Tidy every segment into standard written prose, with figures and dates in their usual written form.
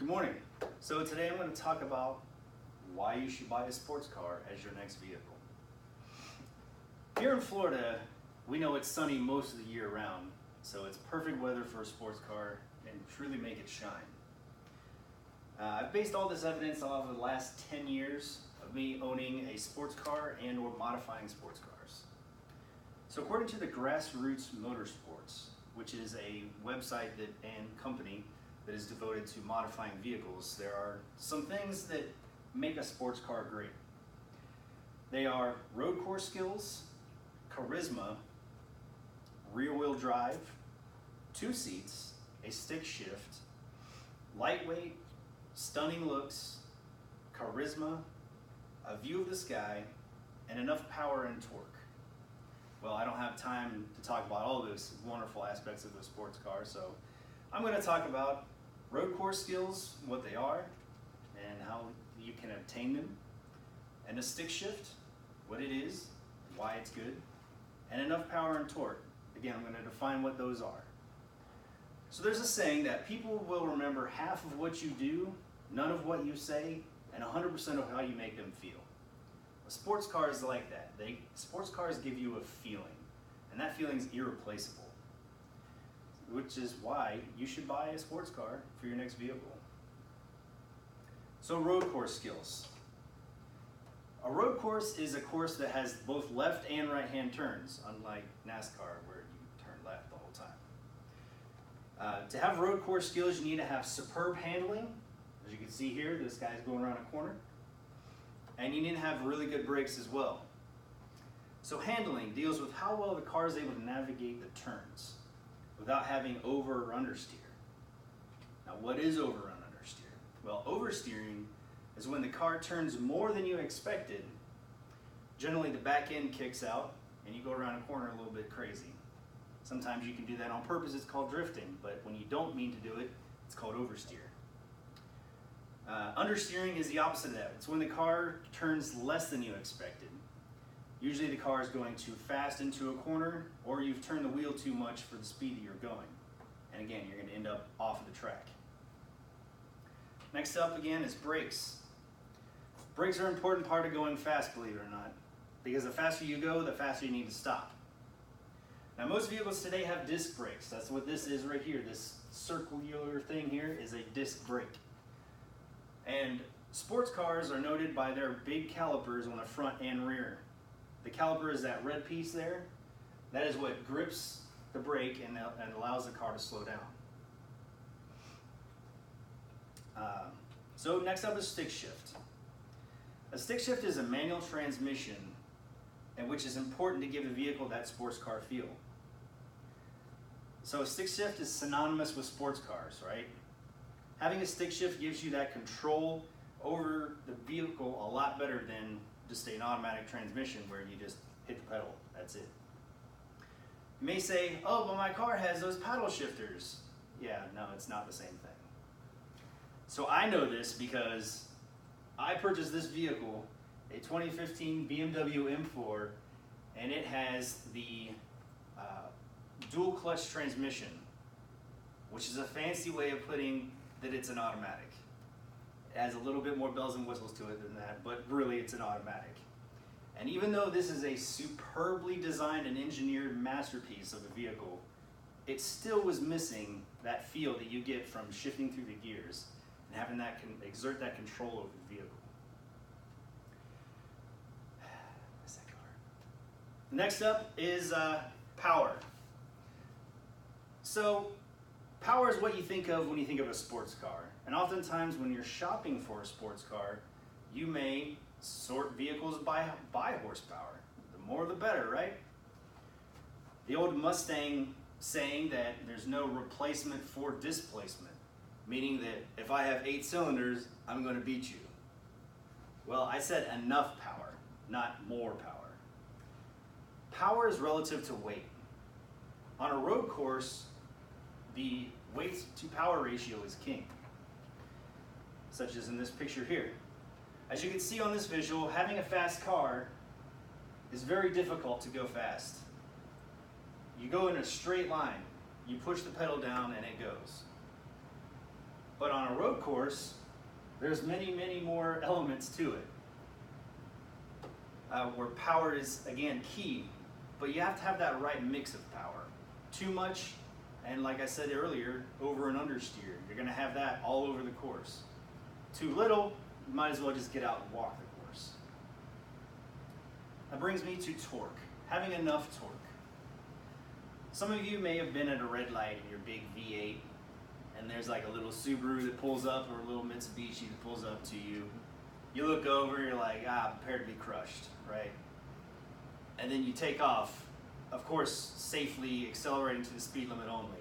Good morning. So today I'm going to talk about why you should buy a sports car as your next vehicle. Here in Florida, we know it's sunny most of the year round, so it's perfect weather for a sports car and truly make it shine. I've based all this evidence off of the last 10 years of me owning a sports car and or modifying sports cars. So according to the Grassroots Motorsports, which is a website and company that is devoted to modifying vehicles, there are some things that make a sports car great. They are road course skills, charisma, rear-wheel drive, 2 seats, a stick shift, lightweight, stunning looks, charisma, a view of the sky, and enough power and torque. Well, I don't have time to talk about all those wonderful aspects of the sports car, so I'm going to talk about road course skills, what they are, and how you can obtain them, and a stick shift, what it is, why it's good, and enough power and torque. Again, I'm going to define what those are. So there's a saying that people will remember half of what you do, none of what you say, and 100% of how you make them feel. A sports car is like that. Sports cars give you a feeling, and that feeling is irreplaceable, which is why you should buy a sports car for your next vehicle. So road course skills. A road course is a course that has both left and right hand turns, unlike NASCAR where you turn left the whole time. To have road course skills, you need to have superb handling. As you can see here, this guy's going around a corner. And you need to have really good brakes as well. So handling deals with how well the car is able to navigate the turns without having over or understeer. Now, what is over and understeer? Well, oversteering is when the car turns more than you expected. Generally, the back end kicks out and you go around a corner a little bit crazy. Sometimes you can do that on purpose, it's called drifting, but when you don't mean to do it, it's called oversteer. Understeering is the opposite of that. It's when the car turns less than you expected. Usually the car is going too fast into a corner, or you've turned the wheel too much for the speed that you're going. And again, you're going to end up off of the track. Next up again is brakes. Brakes are an important part of going fast, believe it or not, because the faster you go, the faster you need to stop. Now most vehicles today have disc brakes. That's what this is right here. This circular thing here is a disc brake. And sports cars are noted by their big calipers on the front and rear. The caliper is that red piece there. That is what grips the brake and allows the car to slow down. So next up is stick shift. A stick shift is a manual transmission, and which is important to give the vehicle that sports car feel. So a stick shift is synonymous with sports cars, right? Having a stick shift gives you that control over the vehicle a lot better than just an automatic transmission where you just hit the pedal, that's it. You may say, oh, well my car has those paddle shifters. Yeah, no, it's not the same thing. So I know this because I purchased this vehicle, a 2015 BMW M4, and it has the dual clutch transmission, which is a fancy way of putting that it's an automatic. It has a little bit more bells and whistles to it than that, but really it's an automatic. And even though this is a superbly designed and engineered masterpiece of a vehicle, it still was missing that feel that you get from shifting through the gears and having that exert that control over the vehicle. Next up is power. So power is what you think of when you think of a sports car. And oftentimes when you're shopping for a sports car, you may sort vehicles by horsepower. The more the better, right? The old Mustang saying that there's no replacement for displacement, meaning that if I have 8 cylinders, I'm going to beat you. Well, I said enough power, not more power. Power is relative to weight. On a road course, the weight to power ratio is king, such as in this picture here. As you can see on this visual, having a fast car is very difficult to go fast. You go in a straight line, you push the pedal down and it goes. But on a road course, there's many, many more elements to it. Where power is, again, key, but you have to have that right mix of power. Too much, and like I said earlier, over and understeer. You're going to have that all over the course. Too little, you might as well just get out and walk the course. That brings me to torque. Having enough torque. Some of you may have been at a red light in your big V8, and there's like a little Subaru that pulls up or a little Mitsubishi that pulls up to you. You look over, you're like, prepare to be crushed, right? And then you take off, of course, safely accelerating to the speed limit only,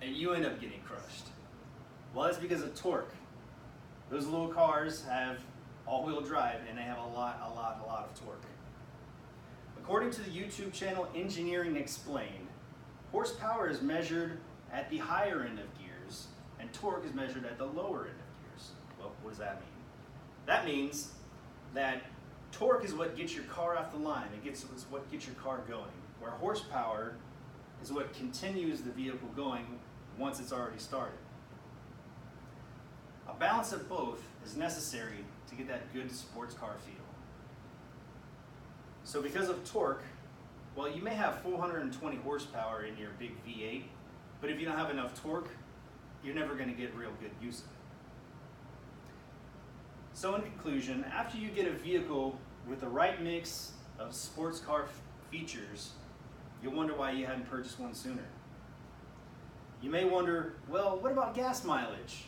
and you end up getting crushed. Well, that's because of torque. Those little cars have all-wheel drive, and they have a lot of torque. According to the YouTube channel Engineering Explained, horsepower is measured at the higher end of gears, and torque is measured at the lower end of gears. Well, what does that mean? That means that torque is what gets your car off the line. It's what gets your car going. Where horsepower is what continues the vehicle going once it's already started. A balance of both is necessary to get that good sports car feel. So because of torque, well, you may have 420 horsepower in your big V8, but if you don't have enough torque, you're never going to get real good use of it. So in conclusion, after you get a vehicle with the right mix of sports car features, you'll wonder why you hadn't purchased one sooner. You may wonder, well, what about gas mileage?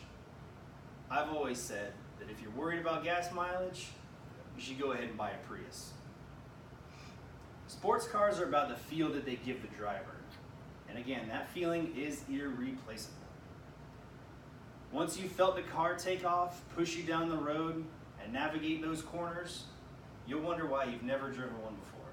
I've always said that if you're worried about gas mileage, you should go ahead and buy a Prius. Sports cars are about the feel that they give the driver. And again, that feeling is irreplaceable. Once you've felt the car take off, push you down the road, and navigate those corners, you'll wonder why you've never driven one before.